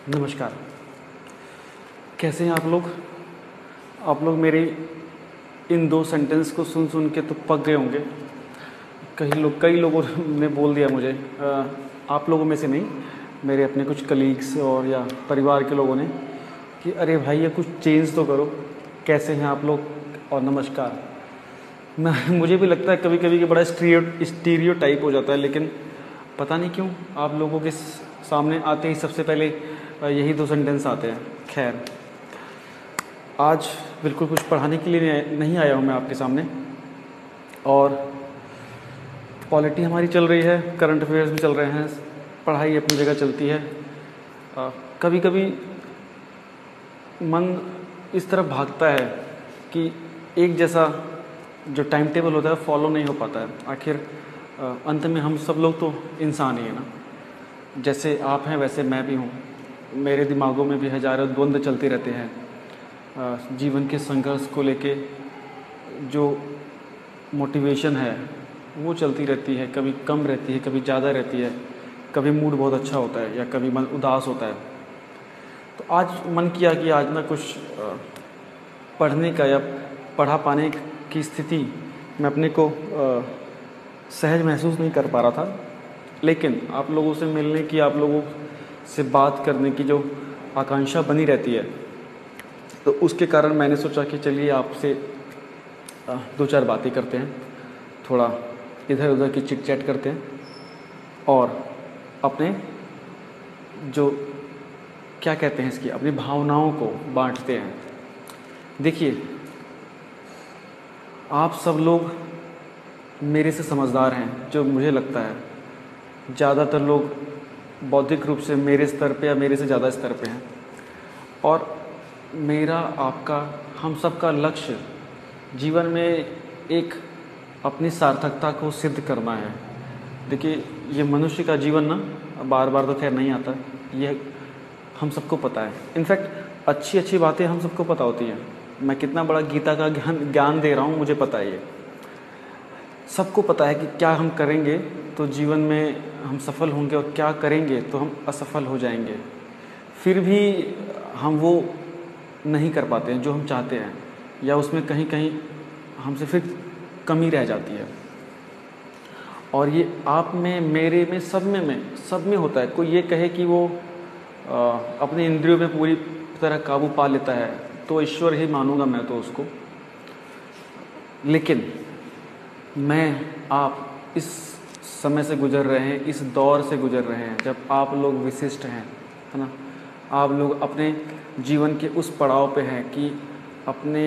नमस्कार। कैसे हैं आप लोग? आप लोग मेरी इन 2 सेंटेंस को सुन सुन के तो पक गए होंगे। कई लोगों ने बोल दिया मुझे, आप लोगों में से नहीं, मेरे अपने कुछ कलीग्स और या परिवार के लोगों ने, कि अरे भाई ये कुछ चेंज तो करो, कैसे हैं आप लोग और नमस्कार। मुझे भी लगता है कभी कभी कि बड़ा स्टीरियोटाइप हो जाता है, लेकिन पता नहीं क्यों आप लोगों के सामने आते ही सबसे पहले यही 2 सेंटेंस आते हैं। खैर, आज बिल्कुल कुछ पढ़ाने के लिए नहीं आया हूँ मैं आपके सामने। और पॉलिटी हमारी चल रही है, करंट अफेयर्स भी चल रहे हैं, पढ़ाई अपनी जगह चलती है। कभी कभी मन इस तरफ भागता है कि एक जैसा जो टाइम टेबल होता है फॉलो नहीं हो पाता है। आखिर अंत में हम सब लोग तो इंसान ही हैं ना। जैसे आप हैं वैसे मैं भी हूँ। मेरे दिमागों में भी हज़ारों द्वंद्व चलते रहते हैं। जीवन के संघर्ष को लेके जो मोटिवेशन है वो चलती रहती है, कभी कम रहती है, कभी ज़्यादा रहती है, कभी मूड बहुत अच्छा होता है या कभी मन उदास होता है। तो आज मन किया कि आज ना कुछ पढ़ने का या पढ़ा पाने की स्थिति मैं अपने को सहज महसूस नहीं कर पा रहा था, लेकिन आप लोगों से मिलने की, आप लोगों से बात करने की जो आकांक्षा बनी रहती है, तो उसके कारण मैंने सोचा कि चलिए आपसे 2-4 बातें करते हैं, थोड़ा इधर उधर की चिट चैट करते हैं और अपने जो क्या कहते हैं इसकी, अपनी भावनाओं को बांटते हैं। देखिए, आप सब लोग मेरे से समझदार हैं, जो मुझे लगता है। ज़्यादातर लोग बौद्धिक रूप से मेरे स्तर पे या मेरे से ज़्यादा स्तर पे हैं, और मेरा, आपका, हम सब का लक्ष्य जीवन में एक अपनी सार्थकता को सिद्ध करना है। देखिए, ये मनुष्य का जीवन ना बार बार तो खैर नहीं आता, ये हम सबको पता है। इनफैक्ट अच्छी अच्छी बातें हम सबको पता होती हैं। मैं कितना बड़ा गीता का ज्ञान दे रहा हूँ मुझे पता है। ये सबको पता है कि क्या हम करेंगे तो जीवन में हम सफल होंगे और क्या करेंगे तो हम असफल हो जाएंगे। फिर भी हम वो नहीं कर पाते हैं जो हम चाहते हैं, या उसमें कहीं कहीं हमसे फिर कमी रह जाती है। और ये आप में, मेरे में, सब में होता है। कोई ये कहे कि वो अपने इंद्रियों में पूरी तरह काबू पा लेता है तो ईश्वर ही मानूंगा मैं तो उसको। लेकिन मैं, आप इस समय से गुजर रहे हैं, इस दौर से गुजर रहे हैं जब आप लोग विशिष्ट हैं, है ना। आप लोग अपने जीवन के उस पड़ाव पे हैं कि अपने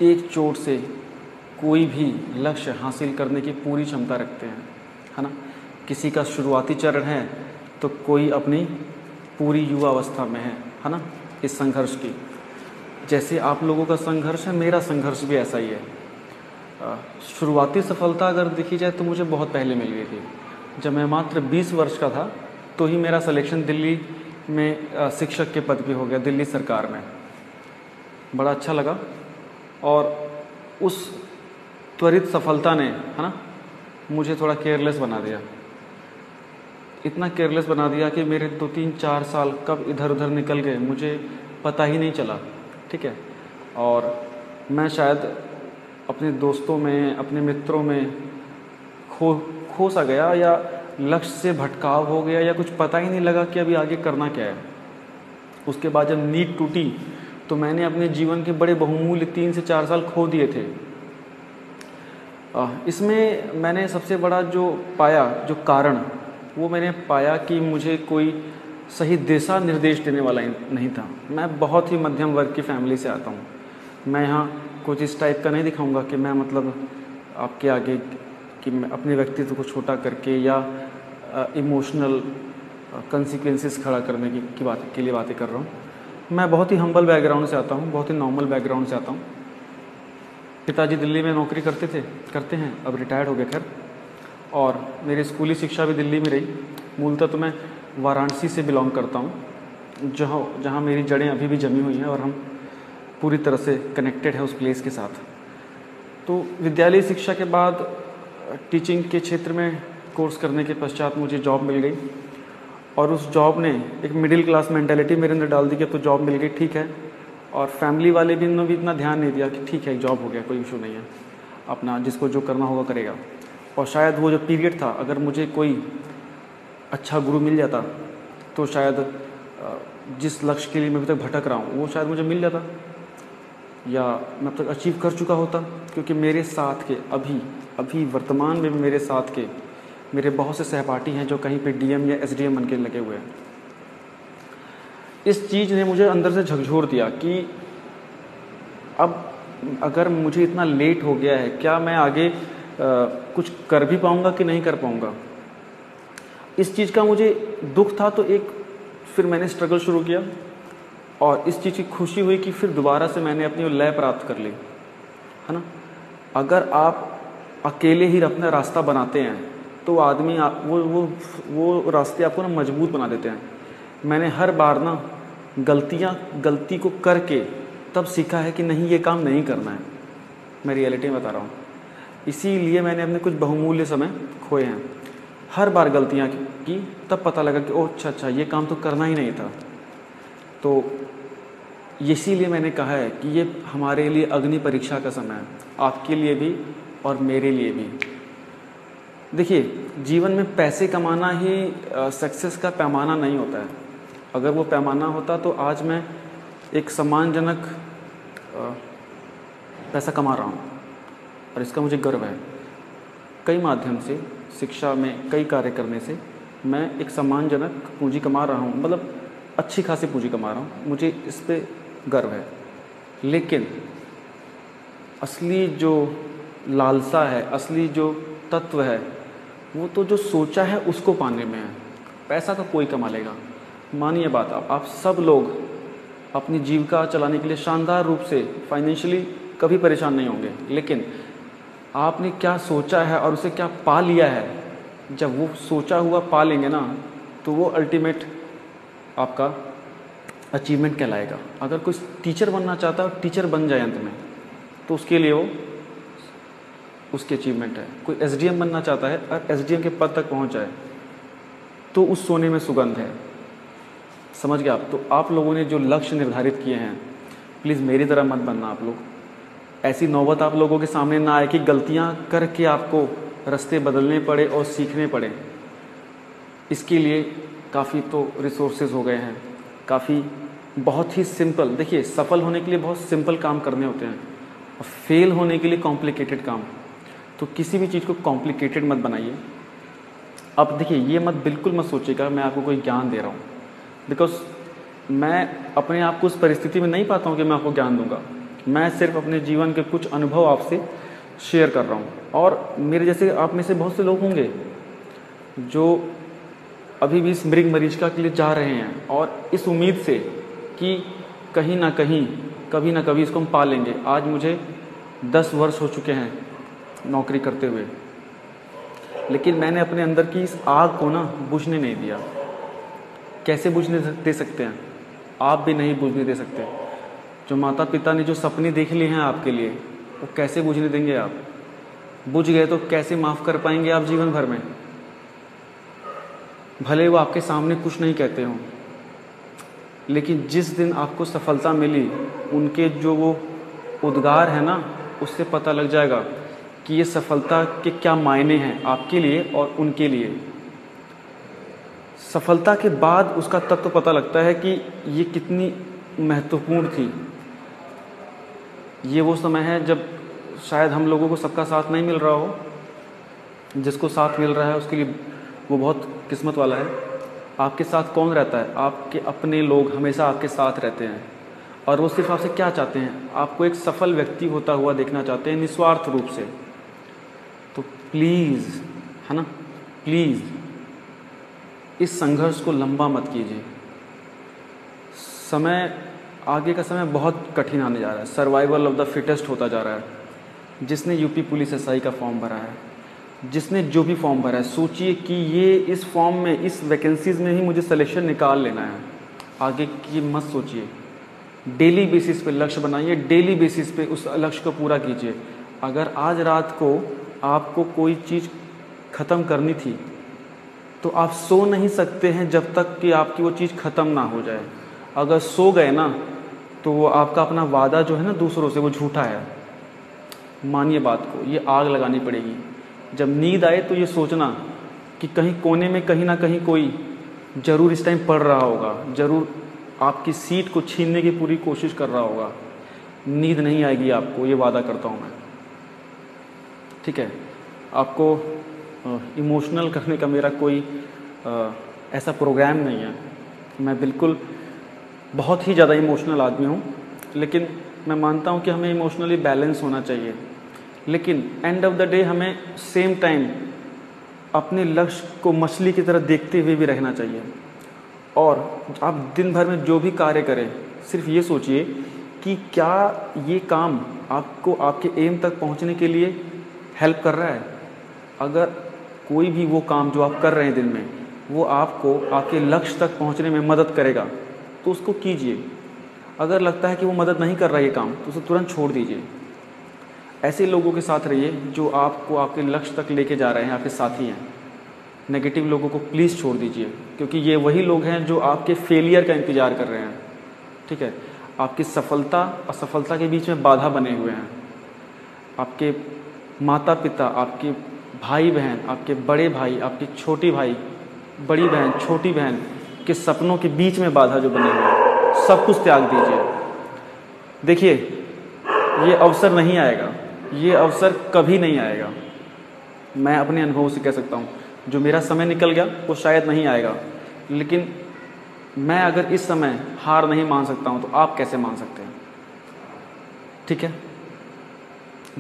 एक चोट से कोई भी लक्ष्य हासिल करने की पूरी क्षमता रखते हैं, है ना। किसी का शुरुआती चरण है तो कोई अपनी पूरी युवा अवस्था में है ना, इस संघर्ष की। जैसे आप लोगों का संघर्ष है, मेरा संघर्ष भी ऐसा ही है। शुरुआती सफलता अगर देखी जाए तो मुझे बहुत पहले मिल गई थी। जब मैं मात्र 20 वर्ष का था तो ही मेरा सिलेक्शन दिल्ली में शिक्षक के पद पे हो गया, दिल्ली सरकार में। बड़ा अच्छा लगा, और उस त्वरित सफलता ने, है ना, मुझे थोड़ा केयरलेस बना दिया। इतना केयरलेस बना दिया कि मेरे 2-3-4 साल कब इधर उधर निकल गए मुझे पता ही नहीं चला। ठीक है। और मैं शायद अपने दोस्तों में, अपने मित्रों में खो सा गया, या लक्ष्य से भटकाव हो गया, या कुछ पता ही नहीं लगा कि अभी आगे करना क्या है। उसके बाद जब नींद टूटी तो मैंने अपने जीवन के बड़े बहुमूल्य 3 से 4 साल खो दिए थे। इसमें मैंने सबसे बड़ा जो पाया, जो कारण, वो मैंने पाया कि मुझे कोई सही दिशा निर्देश देने वाला नहीं था। मैं बहुत ही मध्यम वर्ग की फैमिली से आता हूँ। मैं यहाँ कुछ इस टाइप का नहीं दिखाऊंगा कि मैं मतलब आपके आगे कि मैं अपने व्यक्तित्व को छोटा करके या इमोशनल कंसिक्वेंसेस खड़ा करने की बात के लिए बातें कर रहा हूँ। मैं बहुत ही हम्बल बैकग्राउंड से आता हूँ, बहुत ही नॉर्मल बैकग्राउंड से आता हूँ। पिताजी दिल्ली में नौकरी करते हैं, अब रिटायर्ड हो गए खैर। और मेरी स्कूली शिक्षा भी दिल्ली में रही। मूलतः तो मैं वाराणसी से बिलोंग करता हूँ, जहाँ मेरी जड़ें अभी भी जमी हुई हैं और हम पूरी तरह से कनेक्टेड है उस प्लेस के साथ। तो विद्यालय शिक्षा के बाद टीचिंग के क्षेत्र में कोर्स करने के पश्चात मुझे जॉब मिल गई, और उस जॉब ने एक मिडिल क्लास मेंटालिटी मेरे अंदर डाल दी कि तो जॉब मिल गई, ठीक है। और फैमिली वाले भी इन्होंने भी इतना ध्यान नहीं दिया कि ठीक है जॉब हो गया, कोई इशू नहीं है, अपना जिसको जो करना होगा करेगा। और शायद वो जो पीरियड था, अगर मुझे कोई अच्छा गुरु मिल जाता तो शायद जिस लक्ष्य के लिए मैं अभी तक भटक रहा हूँ वो शायद मुझे मिल जाता, या मैं अब तक अचीव कर चुका होता। क्योंकि मेरे साथ के अभी वर्तमान में मेरे साथ के मेरे बहुत से सहपाठी हैं जो कहीं पे डीएम या एसडीएम बन के लगे हुए हैं। इस चीज़ ने मुझे अंदर से झकझोर दिया कि अब अगर मुझे इतना लेट हो गया है, क्या मैं आगे कुछ कर भी पाऊँगा कि नहीं कर पाऊँगा। इस चीज़ का मुझे दुख था, तो फिर मैंने स्ट्रगल शुरू किया और इस चीज़ की खुशी हुई कि फिर दोबारा से मैंने अपनी लय प्राप्त कर ली, है ना। अगर आप अकेले ही अपना रास्ता बनाते हैं तो आदमी वो रास्ते आपको ना मजबूत बना देते हैं। मैंने हर बार ना गलती को करके तब सीखा है कि नहीं ये काम नहीं करना है। मैं रियलिटी में बता रहा हूँ, इसीलिए मैंने अपने कुछ बहुमूल्य समय खोए हैं। हर बार गलतियाँ की तब पता लगा कि ओह अच्छा ये काम तो करना ही नहीं था। तो इसीलिए मैंने कहा है कि ये हमारे लिए अग्नि परीक्षा का समय है, आपके लिए भी और मेरे लिए भी। देखिए, जीवन में पैसे कमाना ही सक्सेस का पैमाना नहीं होता है। अगर वो पैमाना होता तो आज मैं एक सम्मानजनक पैसा कमा रहा हूँ और इसका मुझे गर्व है। कई माध्यम से, शिक्षा में कई कार्य करने से मैं एक सम्मानजनक पूंजी कमा रहा हूँ, मतलब अच्छी खासी पूंजी कमा रहा हूँ, मुझे इस पे गर्व है। लेकिन असली जो लालसा है, असली जो तत्व है, वो तो जो सोचा है उसको पाने में है। पैसा तो कोई कमा लेगा, मानिए बात। आप सब लोग अपनी जीविका चलाने के लिए शानदार रूप से फाइनेंशियली कभी परेशान नहीं होंगे, लेकिन आपने क्या सोचा है और उसे क्या पा लिया है, जब वो सोचा हुआ पा लेंगे ना, तो वो अल्टीमेट आपका अचीवमेंट कहलाएगा। अगर कोई टीचर बनना चाहता है और टीचर बन जाए अंत में, तो उसके लिए वो उसकी अचीवमेंट है। कोई एसडीएम बनना चाहता है और एसडीएम के पद तक पहुंच जाए, तो उस सोने में सुगंध है। समझ गए आप। तो आप लोगों ने जो लक्ष्य निर्धारित किए हैं, प्लीज़ मेरी तरह मत बनना आप लोग। ऐसी नौबत आप लोगों के सामने ना आए कि गलतियां करके आपको रास्ते बदलने पड़े और सीखने पड़े। इसके लिए काफ़ी तो रिसोर्सेज हो गए हैं, काफ़ी बहुत ही सिंपल। देखिए, सफल होने के लिए बहुत सिंपल काम करने होते हैं और फेल होने के लिए कॉम्प्लिकेटेड काम। तो किसी भी चीज़ को कॉम्प्लिकेटेड मत बनाइए। अब देखिए, ये बिल्कुल मत सोचिएगा मैं आपको कोई ज्ञान दे रहा हूँ, बिकॉज मैं अपने आप को उस परिस्थिति में नहीं पाता हूँ कि मैं आपको ज्ञान दूंगा। मैं सिर्फ अपने जीवन के कुछ अनुभव आपसे शेयर कर रहा हूँ। और मेरे जैसे आप में से बहुत से लोग होंगे जो अभी भी इस मृग मरीचिका के लिए जा रहे हैं, और इस उम्मीद से कि कहीं ना कहीं कभी ना कभी इसको हम पा लेंगे। आज मुझे 10 वर्ष हो चुके हैं नौकरी करते हुए, लेकिन मैंने अपने अंदर की इस आग को ना बुझने नहीं दिया। कैसे बुझने दे सकते हैं? आप भी नहीं बुझने दे सकते। जो माता पिता ने जो सपने देख लिए हैं आपके लिए, वो कैसे बुझने देंगे आप? बुझ गए तो कैसे माफ़ कर पाएंगे आप जीवन भर में? भले वो आपके सामने कुछ नहीं कहते हों, लेकिन जिस दिन आपको सफलता मिली, उनके जो वो उद्गार है ना, उससे पता लग जाएगा कि ये सफलता के क्या मायने हैं आपके लिए और उनके लिए। सफलता के बाद उसका तत्व पता लगता है कि ये कितनी महत्वपूर्ण थी। ये वो समय है जब शायद हम लोगों को सबका साथ नहीं मिल रहा हो, जिसको साथ मिल रहा है उसके लिए वो बहुत किस्मत वाला है। आपके साथ कौन रहता है? आपके अपने लोग हमेशा आपके साथ रहते हैं, और वो सिर्फ आपसे क्या चाहते हैं? आपको एक सफल व्यक्ति होता हुआ देखना चाहते हैं, निस्वार्थ रूप से। तो प्लीज़, है ना, प्लीज़ इस संघर्ष को लंबा मत कीजिए। आगे का समय बहुत कठिन आने जा रहा है। सर्वाइवल ऑफ द फिटेस्ट होता जा रहा है। जिसने यूपी पुलिस एसआई का फॉर्म भरा है, जिसने जो भी फॉर्म भरा है, सोचिए कि ये इस फॉर्म में, इस वैकेंसीज़ में ही मुझे सिलेक्शन निकाल लेना है। आगे की मत सोचिए। डेली बेसिस पे लक्ष्य बनाइए, डेली बेसिस पे उस लक्ष्य को पूरा कीजिए। अगर आज रात को आपको कोई चीज़ ख़त्म करनी थी, तो आप सो नहीं सकते हैं जब तक कि आपकी वो चीज़ ख़त्म ना हो जाए। अगर सो गए ना तो वो आपका अपना वादा जो है ना दूसरों से, वो झूठा है। मानिए बात को, ये आग लगानी पड़ेगी। जब नींद आए तो ये सोचना कि कहीं कोने में कहीं ना कहीं कोई ज़रूर इस टाइम पढ़ रहा होगा, ज़रूर आपकी सीट को छीनने की पूरी कोशिश कर रहा होगा। नींद नहीं आएगी आपको, ये वादा करता हूँ मैं। ठीक है, आपको इमोशनल करने का मेरा कोई ऐसा प्रोग्राम नहीं है। मैं बिल्कुल बहुत ही ज़्यादा इमोशनल आदमी हूँ, लेकिन मैं मानता हूँ कि हमें इमोशनली बैलेंस होना चाहिए। लेकिन एंड ऑफ द डे हमें सेम टाइम अपने लक्ष्य को मछली की तरह देखते हुए भी रहना चाहिए। और आप दिन भर में जो भी कार्य करें, सिर्फ ये सोचिए कि क्या ये काम आपको आपके एम तक पहुंचने के लिए हेल्प कर रहा है। अगर कोई भी वो काम जो आप कर रहे हैं दिन में, वो आपको आपके लक्ष्य तक पहुंचने में मदद करेगा तो उसको कीजिए। अगर लगता है कि वो मदद नहीं कर रहा है ये काम, तो उसे तुरंत छोड़ दीजिए। ऐसे लोगों के साथ रहिए जो आपको आपके लक्ष्य तक लेके जा रहे हैं, आपके साथी हैं। नेगेटिव लोगों को प्लीज़ छोड़ दीजिए, क्योंकि ये वही लोग हैं जो आपके फेलियर का इंतज़ार कर रहे हैं। ठीक है, आपकी सफलता असफलता के बीच में बाधा बने हुए हैं। आपके माता पिता, आपके भाई बहन, आपके बड़े भाई, आपकी छोटी भाई, बड़ी बहन, छोटी बहन के सपनों के बीच में बाधा जो बने हुए हैं, सब कुछ त्याग दीजिए। देखिए, ये अवसर नहीं आएगा, ये अवसर कभी नहीं आएगा। मैं अपने अनुभव से कह सकता हूँ, जो मेरा समय निकल गया वो शायद नहीं आएगा, लेकिन मैं अगर इस समय हार नहीं मान सकता हूँ तो आप कैसे मान सकते हैं। ठीक है,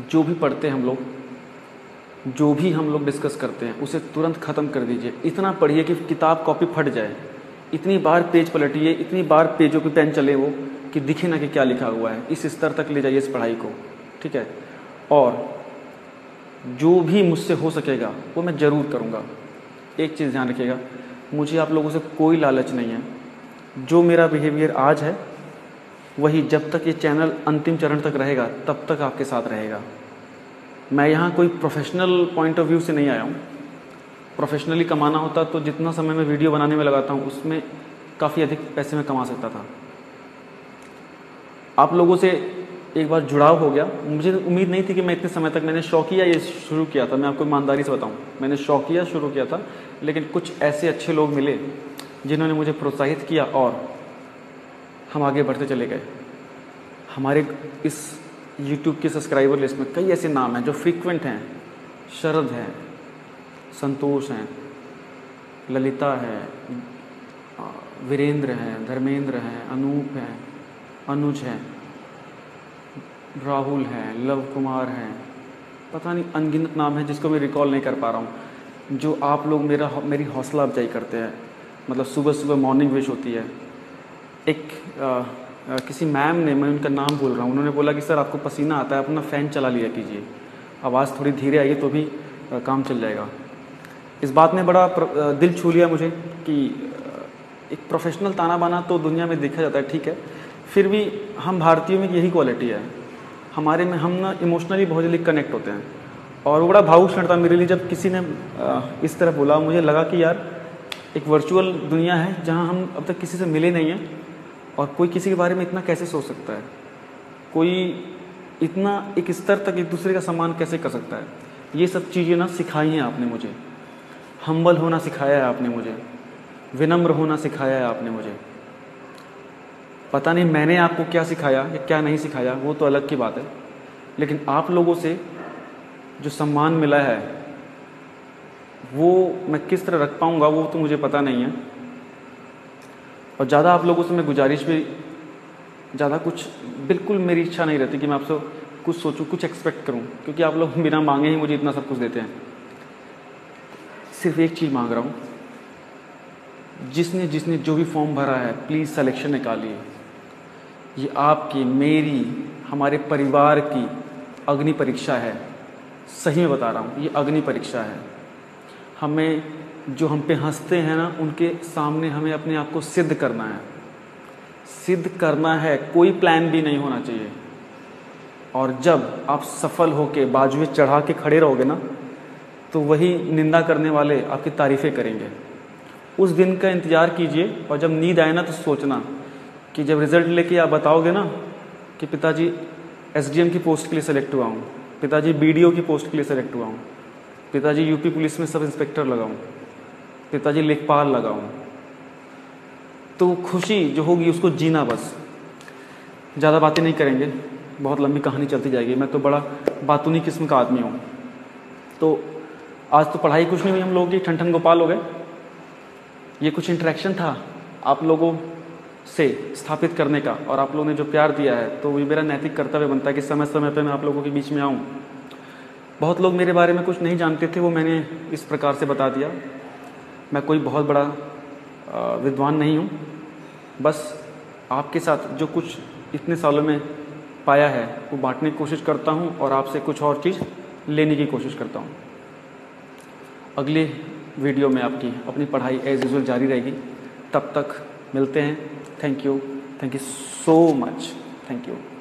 जो भी पढ़ते हैं हम लोग, जो भी हम लोग डिस्कस करते हैं, उसे तुरंत ख़त्म कर दीजिए। इतना पढ़िए कि किताब कॉपी फट जाए, इतनी बार पेज पलटिए, इतनी बार पेजों की पेन चले वो कि दिखे ना कि क्या लिखा हुआ है। इस स्तर तक ले जाइए इस पढ़ाई को। ठीक है, और जो भी मुझसे हो सकेगा वो मैं ज़रूर करूँगा। एक चीज़ ध्यान रखिएगा, मुझे आप लोगों से कोई लालच नहीं है। जो मेरा बिहेवियर आज है वही जब तक ये चैनल अंतिम चरण तक रहेगा तब तक आपके साथ रहेगा। मैं यहाँ कोई प्रोफेशनल पॉइंट ऑफ व्यू से नहीं आया हूँ। प्रोफेशनली कमाना होता तो जितना समय मैं वीडियो बनाने में लगाता हूँ उसमें काफ़ी अधिक पैसे में कमा सकता था। आप लोगों से एक बार जुड़ाव हो गया। मुझे उम्मीद नहीं थी कि मैं इतने समय तक, मैंने शौकिया ये शुरू किया था, मैं आपको ईमानदारी से बताऊं, मैंने शौकिया शुरू किया था, लेकिन कुछ ऐसे अच्छे लोग मिले जिन्होंने मुझे प्रोत्साहित किया और हम आगे बढ़ते चले गए। हमारे इस YouTube के सब्सक्राइबर लिस्ट में कई ऐसे नाम हैं जो फ्रीक्वेंट हैं। शरद हैं, संतोष हैं, ललिता है, वीरेंद्र हैं, धर्मेंद्र हैं, अनूप हैं, अनुज हैं, राहुल हैं, लव कुमार हैं, पता नहीं अनगिनत नाम है जिसको मैं रिकॉल नहीं कर पा रहा हूँ, जो आप लोग मेरी हौसला अफजाई करते हैं। मतलब सुबह सुबह मॉर्निंग विश होती है। एक किसी मैम ने, मैं उनका नाम भूल रहा हूँ, उन्होंने बोला कि सर आपको पसीना आता है, अपना फ़ैन चला लिया कीजिए, आवाज़ थोड़ी धीरे आइए तो भी काम चल जाएगा। इस बात ने बड़ा दिल छू लिया मुझे कि एक प्रोफेशनल ताना बाना तो दुनिया में देखा जाता है, ठीक है, फिर भी हम भारतीयों में यही क्वालिटी है हमारे में, हम ना इमोशनली बहुत जल्दी कनेक्ट होते हैं। और वो बड़ा भावुक क्षण था मेरे लिए जब किसी ने इस तरह बोला। मुझे लगा कि यार एक वर्चुअल दुनिया है जहाँ हम अब तक किसी से मिले नहीं हैं, और कोई किसी के बारे में इतना कैसे सोच सकता है, कोई इतना एक स्तर तक एक दूसरे का सम्मान कैसे कर सकता है। ये सब चीज़ें ना सिखाई हैं आपने मुझे, हम्बल होना सिखाया है आपने मुझे, विनम्र होना सिखाया है आपने मुझे। पता नहीं मैंने आपको क्या सिखाया या क्या नहीं सिखाया, वो तो अलग की बात है, लेकिन आप लोगों से जो सम्मान मिला है वो मैं किस तरह रख पाऊँगा वो तो मुझे पता नहीं है। और ज़्यादा आप लोगों से मैं गुजारिश भी, ज़्यादा कुछ बिल्कुल मेरी इच्छा नहीं रहती कि मैं आपसे कुछ सोचूं, कुछ एक्सपेक्ट करूं, क्योंकि आप लोग बिना मांगे ही मुझे इतना सब कुछ देते हैं। सिर्फ एक चीज़ मांग रहा हूं, जिसने जिसने जो भी फॉर्म भरा है प्लीज़ सिलेक्शन निकालिए। ये आपकी, मेरी, हमारे परिवार की अग्नि परीक्षा है। सही में बता रहा हूँ, ये अग्नि परीक्षा है। हमें जो हम पे हंसते हैं ना, उनके सामने हमें अपने आप को सिद्ध करना है, सिद्ध करना है। कोई प्लान भी नहीं होना चाहिए। और जब आप सफल होके बाजुए चढ़ा के खड़े रहोगे ना, तो वही निंदा करने वाले आपकी तारीफ़ें करेंगे। उस दिन का इंतज़ार कीजिए, और जब नींद आए ना तो सोचना कि जब रिज़ल्ट लेके आप बताओगे ना कि पिताजी एसडीएम की पोस्ट के लिए सेलेक्ट हुआ हूँ, पिताजी बीडीओ की पोस्ट के लिए सेलेक्ट हुआ हूँ, पिताजी यूपी पुलिस में सब इंस्पेक्टर लगा हूँ, पिताजी लेखपाल लगा हूँ, तो खुशी जो होगी उसको जीना बस। ज़्यादा बातें नहीं करेंगे, बहुत लंबी कहानी चलती जाएगी, मैं तो बड़ा बातूनी किस्म का आदमी हूँ। तो आज तो पढ़ाई कुछ नहीं हुई हम लोगों की, ठन ठन गोपाल हो गए। ये कुछ इंटरेक्शन था आप लोगों से स्थापित करने का, और आप लोगों ने जो प्यार दिया है, तो ये मेरा नैतिक कर्तव्य बनता है कि समय समय पर मैं आप लोगों के बीच में आऊँ। बहुत लोग मेरे बारे में कुछ नहीं जानते थे, वो मैंने इस प्रकार से बता दिया। मैं कोई बहुत बड़ा विद्वान नहीं हूँ, बस आपके साथ जो कुछ इतने सालों में पाया है वो बांटने की कोशिश करता हूँ, और आपसे कुछ और चीज़ लेने की कोशिश करता हूँ। अगले वीडियो में आपकी अपनी पढ़ाई एज यूजुअल जारी रहेगी। तब तक मिलते हैं। Thank you so much. Thank you.